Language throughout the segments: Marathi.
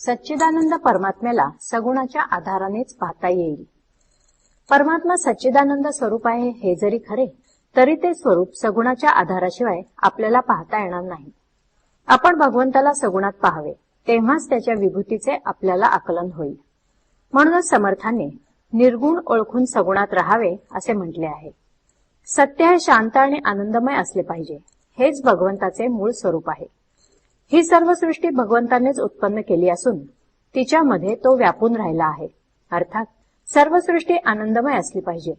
सच्चिदानंद परमात्म्याला सगुणाच्या आधारानेच पाहता येईल। परमात्मा सच्चिदानंद स्वरूप आहे हे जरी खरे, तरी ते स्वरूप सगुणाच्या आधाराशिवाय आपल्याला पाहता येणार नाही। आपण भगवंताला सगुणात पाहावे, तेव्हाच त्याच्या विभूतीचे आपल्याला आकलन होईल। म्हणूनच समर्थांनी निर्गुण ओळखून सगुणात राहावे असे म्हटले आहे। सत्य हे शांत आणि आनंदमय असले पाहिजे, हेच भगवंताचे मूळ स्वरूप आहे। ही सर्व सृष्टी भगवंतानेच उत्पन्न केली असून तिच्यामध्ये तो व्यापून राहिला आहे, अर्थात सर्व सृष्टी आनंदमय असली पाहिजे।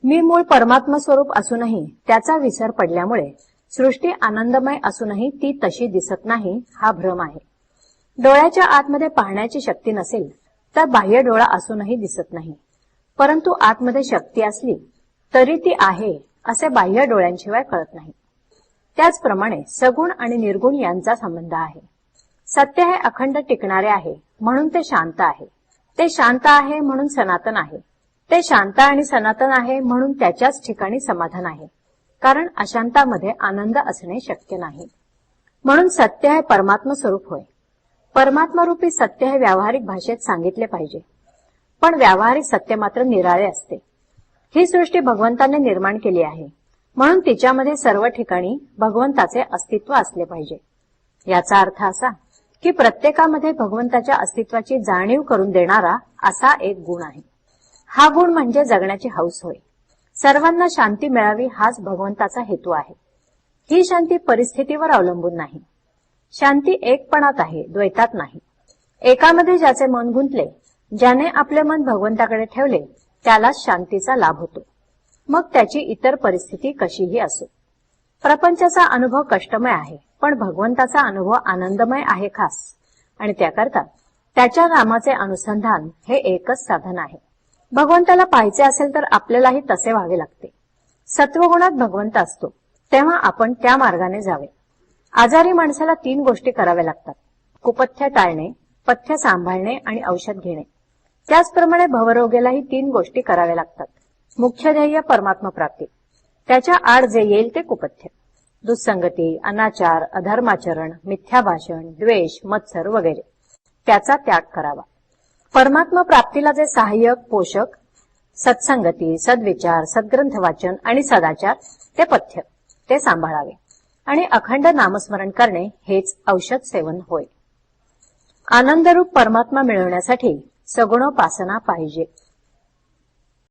मी मूळ परमात्मा स्वरूप असूनही त्याचा विसर पडल्यामुळे सृष्टी आनंदमय असूनही ती तशी दिसत नाही, हा भ्रम आहे। डोळ्याच्या आतमध्ये पाहण्याची शक्ती नसेल तर बाह्य डोळा असूनही दिसत नाही, परंतु आतमध्ये शक्ती असली तरी ती आहे असे बाह्य डोळ्यांशिवाय कळत नाही। त्याचप्रमाणे सगुण आणि निर्गुण यांचा संबंध आहे। सत्य हे अखंड टिकणारे आहे म्हणून ते शांत आहे, ते शांत आहे म्हणून सनातन आहे, ते शांत आणि सनातन आहे म्हणून त्याच्याच ठिकाणी समाधान आहे, कारण अशांतामध्ये आनंद असणे शक्य नाही। म्हणून सत्य हे परमात्मा स्वरूप होय। परमात्मारूपी सत्य हे व्यावहारिक भाषेत सांगितले पाहिजे, पण व्यावहारिक सत्य मात्र निराळे असते। ही सृष्टी भगवंताने निर्माण केली आहे, म्हणून तिच्यामध्ये सर्व ठिकाणी भगवंताचे अस्तित्व असले पाहिजे। याचा अर्थ असा की प्रत्येकामध्ये भगवंताच्या अस्तित्वाची जाणीव करून देणारा असा एक गुण आहे। हा गुण म्हणजे जगण्याची हौस होय। सर्वांना शांती मिळावी हाच भगवंताचा हेतू आहे। ही शांती परिस्थितीवर अवलंबून नाही। शांती एकपणात आहे, द्वैतात नाही। एकामध्ये ज्याचे मन गुंतले, ज्याने आपले मन भगवंताकडे ठेवले, त्यालाच शांतीचा लाभ होतो, मग त्याची इतर परिस्थिती कशीही असो। प्रपंचाचा अनुभव कष्टमय आहे, पण भगवंताचा अनुभव आनंदमय आहे खास, आणि त्याकरता त्याच्या नामाचे अनुसंधान हे एकच साधन आहे। भगवंताला पाहायचे असेल तर आपल्यालाही तसे व्हावे लागते। सत्वगुणात भगवंत असतो, तेव्हा आपण त्या मार्गाने जावे। आजारी माणसाला 3 गोष्टी कराव्या लागतात: कुपथ्य टाळणे, पथ्य सांभाळणे आणि औषध घेणे। त्याचप्रमाणे भवरोग्यालाही 3 गोष्टी कराव्या लागतात: मुख्य ध्येय परमात्मा प्राप्ती, त्याच्या आड जे येईल ते कुपथ्य, दुस्संगती, अनाचार, अधर्माचरण, मिथ्या भाषण, द्वेष, मत्सर वगैरे, त्याचा त्याग करावा। परमात्मा प्राप्तीला जे सहाय्यक पोषक सत्संगती, सद्विचार, सद्ग्रंथ वाचन आणि सदाचार ते पथ्य, ते सांभाळावे, आणि अखंड नामस्मरण करणे हेच औषध सेवन होय। आनंदरूप परमात्मा मिळवण्यासाठी सगुणोपासना पाहिजे।